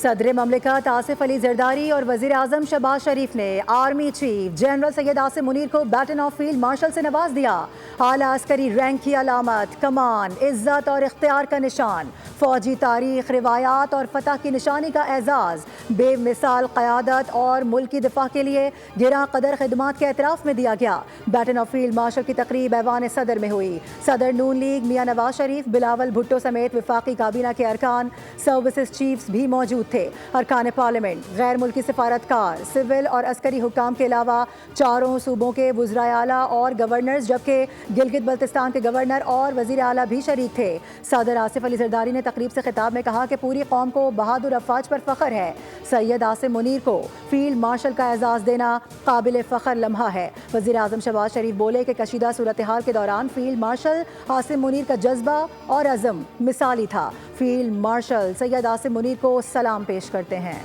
صدر مملکت آصف علی زرداری اور وزیر اعظم شہباز شریف نے army chief general Syed Asim Munir کو بیٹن آف فیلڈ مارشل سے نواز دیا۔ اعلیٰ عسکری رینک کی علامت، کمان، عزت اور اختیار کا نشان، فوجی تاریخ، روایات اور فتح کی نشانی کا اعزاز، بے مثال قیادت اور ملک کی دفاع کے لیے گراں قدر خدمات کے اعتراف میں دیا گیا۔ بیٹن آف فیلڈ مارشل کی تقریب ایوان صدر میں ہوئی۔ صدر نون لیگ میاں نواز شریف، بلاول بھٹو سمیت وفاقی کابینہ کے ارکان، سروسز چیفز بھی موجود تھے۔ ارکان پارلیمنٹ، غیر ملکی سفارتکار، سول اور عسکری حکام کے علاوہ چاروں صوبوں کے وزرائے اعلیٰ اور گورنرز، جبکہ گلگت بلتستان کے گورنر اور وزیر اعلیٰ بھی شریک تھے۔ صدر آصف علی زرداری نے تقریب سے خطاب میں کہا کہ پوری قوم کو بہادر افواج پر فخر ہے۔ سید عاصم منیر کو فیلڈ مارشل کا اعزاز دینا قابل فخر لمحہ ہے۔ وزیر اعظم شہباز شریف بولے کہ کشیدہ صورتحال کے دوران فیلڈ مارشل عاصم منیر کا جذبہ اور عزم مثالی تھا۔ فیلڈ مارشل سید عاصم منیر کو سلام پیش کرتے ہیں۔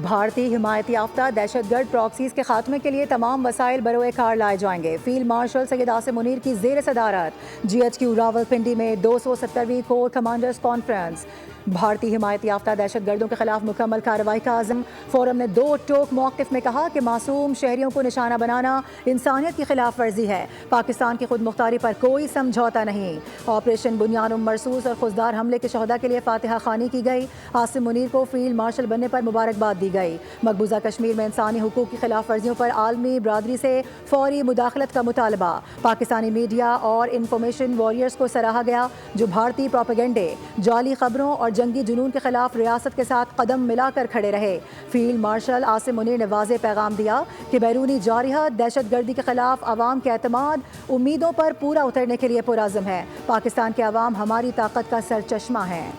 بھارتی حمایت یافتہ دہشت گرد پراکسیز کے خاتمے کے لیے تمام وسائل بروئے کار لائے جائیں گے۔ فیلڈ مارشل سید عاصم منیر کی زیر صدارت GHQ راولپنڈی میں 270ویں کور کمانڈرز کانفرنس۔ بھارتی حمایت یافتہ دہشت گردوں کے خلاف مکمل کارروائی کا عزم۔ فورم نے دو ٹوک موقف میں کہا کہ معصوم شہریوں کو نشانہ بنانا انسانیت کی خلاف ورزی ہے۔ پاکستان کی خود مختاری پر کوئی سمجھوتہ نہیں۔ آپریشن بنیان مرصوص اور خوددار حملے کے شہداء کے لیے فاتحہ خوانی کی گئی۔ عاصم منیر کو فیلڈ مارشل بننے پر مبارکباد دی گئی۔ مقبوضہ کشمیر میں انسانی حقوق کی خلاف ورزیوں پر عالمی برادری سے فوری مداخلت کا مطالبہ۔ پاکستانی میڈیا اور انفارمیشن واریئرز کو سراہا گیا جو بھارتی پروپیگنڈے، جعلی خبروں اور جنگی جنون کے خلاف ریاست کے ساتھ قدم ملا کر کھڑے رہے۔ فیلڈ مارشل عاصم منیر نے واضح پیغام دیا کہ بیرونی جارحیت، دہشت گردی کے خلاف عوام کے اعتماد، امیدوں پر پورا اترنے کے لیے پرعزم ہے۔ پاکستان کے عوام ہماری طاقت کا سرچشمہ ہیں۔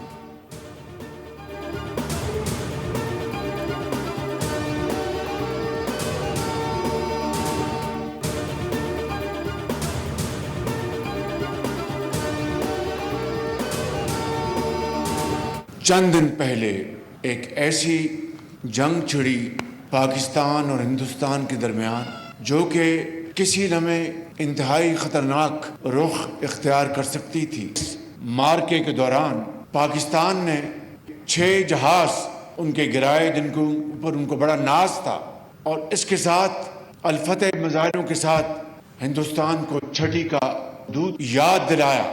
چند دن پہلے ایک ایسی جنگ چھڑی پاکستان اور ہندوستان کے درمیان جو کہ کسی لمحے انتہائی خطرناک رخ اختیار کر سکتی تھی۔ اس معرکے کے دوران پاکستان نے 6 جہاز ان کے گرائے جن کو اوپر ان کو بڑا ناز تھا، اور اس کے ساتھ الفتح مظاہروں کے ساتھ ہندوستان کو چھٹی کا دودھ یاد دلایا۔